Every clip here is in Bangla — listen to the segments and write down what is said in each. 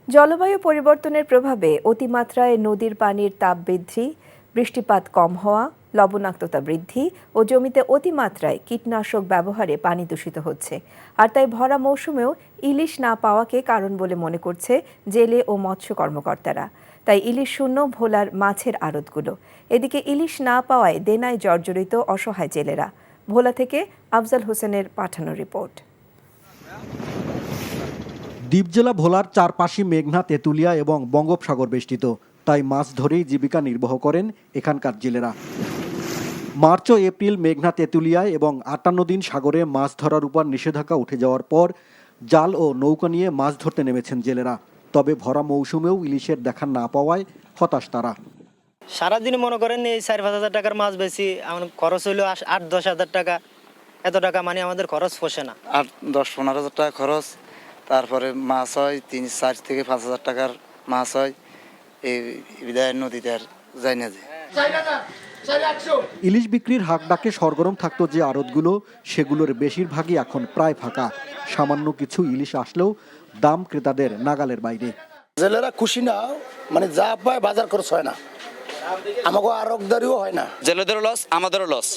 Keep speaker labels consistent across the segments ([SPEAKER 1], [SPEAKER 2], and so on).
[SPEAKER 1] জলবায়ু পরিবর্তনের প্রভাবে অতিমাত্রায় নদীর পানির তাপ বৃদ্ধি, বৃষ্টিপাত কম হওয়া, লবণাক্ততা বৃদ্ধি ও জমিতে অতিমাত্রায় কীটনাশক ব্যবহারে পানি দূষিত হচ্ছে। আর তাই ভরা মৌসুমেও ইলিশ না পাওয়াকে কারণ বলে মনে করছে জেলে ও মৎস্য কর্মকর্তারা। তাই ইলিশ শূন্য ভোলার মাছের আড়তগুলো। এদিকে ইলিশ না পাওয়ায় দেনায় জর্জরিত অসহায় জেলেরা। ভোলা থেকে আফজাল হোসেনের পাঠানো রিপোর্ট।
[SPEAKER 2] দ্বীপ জেলা ভোলার চারপাশে মেঘনা, তেঁতুলিয়া এবং বঙ্গোপসাগর বেষ্টিত। তাই মাছ ধরেই জীবিকা নির্বাহ করেন এখানকার জেলেরা। মার্চ ও এপ্রিল মেঘনা, তেঁতুলিয়ায় এবং 58 দিন সাগরে মাছ ধরার উপর নিষেধাজ্ঞা উঠে যাওয়ার পর জাল ও নৌকা নিয়ে মাছ ধরতে নেমেছেন জেলেরা। তবে ভরা মৌসুমেও ইলিশের দেখা না পাওয়ায় হতাশ তারা।
[SPEAKER 3] সারাদিন মনে করেন এই 4-5 হাজার টাকার মাছ বেশি, আমার খরচ হইলো 8-10 হাজার টাকা। এত টাকা মানে আমাদের খরচ পোষে না।
[SPEAKER 4] 8-10-15 হাজার টাকা খরচ, তারপরে মাছ হয় 3-4 থেকে 5 হাজার টাকার মাছ হয়। এই বিদায় নদীতে আর যাই না।
[SPEAKER 2] ইলিশ বিক্রির হাক ডাকে সরগরম থাকতো যে আড়তগুলো, সেগুলোর বেশিরভাগই এখন প্রায় ফাঁকা। সামান্য কিছু ইলিশ আসলেও দাম ক্রেতাদের নাগালের বাইরে।
[SPEAKER 5] জেলেরা খুশি না, মানে যা পায় বাজার খরচ হয় না, আমাকে আরকদারিও হয় না।
[SPEAKER 6] জেলেদেরও লস, আমাদেরও লস।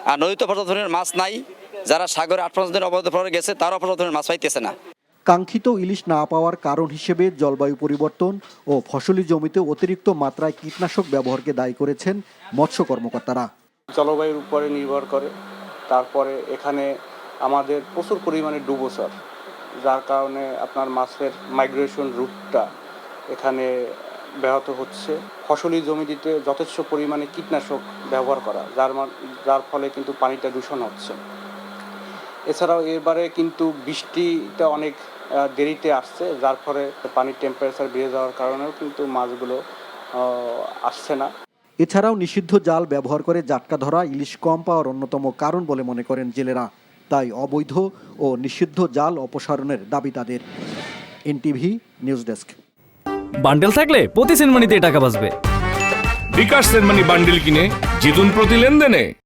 [SPEAKER 6] আর নদীতে পর্যাপ্ত ধরনের মাছ নাই, যারা সাগরে 8-5 দিন অবৈধ প্রহরে গেছে তারাও পর্যাপ্ত ধরনের মাছ পাইতেছে না।
[SPEAKER 2] কাঙ্ক্ষিত ইলিশ না পাওয়ার কারণ হিসেবে জলবায়ু পরিবর্তন ও ফসলি জমিতে অতিরিক্ত মাত্রায় কীটনাশক ব্যবহারকে দায়ী করেছেন মৎস্য কর্মকর্তারা।
[SPEAKER 7] জলবায়ুর উপরে নির্ভর করে, তারপরে এখানে আমাদের প্রচুর পরিমাণে ডুবোচর, যার কারণে আপনার মাছের মাইগ্রেশন রুটটা এখানে ব্যাহত হচ্ছে। ফসলি জমিতে যথেষ্ট পরিমাণে কীটনাশক ব্যবহার করা, যার ফলে কিন্তু পানিটা দূষণ হচ্ছে। এছাড়াও এবারে কিন্তু বৃষ্টিটা অনেক দেরিতে আসছে, যার ফলে পানির টেম্পারেচার বেড়ে যাওয়ার কারণেও কিন্তু মাছগুলো আসছে না।
[SPEAKER 2] এছাড়াও নিষিদ্ধ জাল ব্যবহার করে জাটকা ধরা ইলিশ কম পাওয়ার অন্যতম কারণ বলে মনে করেন জেলেরা। তাই অবৈধ ও নিষিদ্ধ জাল অপসারণের দাবি তাদের। NTV news desk.
[SPEAKER 8] বান্ডেল থাকলে প্রতি সেনমানিতে টাকা বাঁচবে।
[SPEAKER 9] বিকাশ সেনমানি বান্ডেল কিনে জিতুন প্রতি লেনদেনে।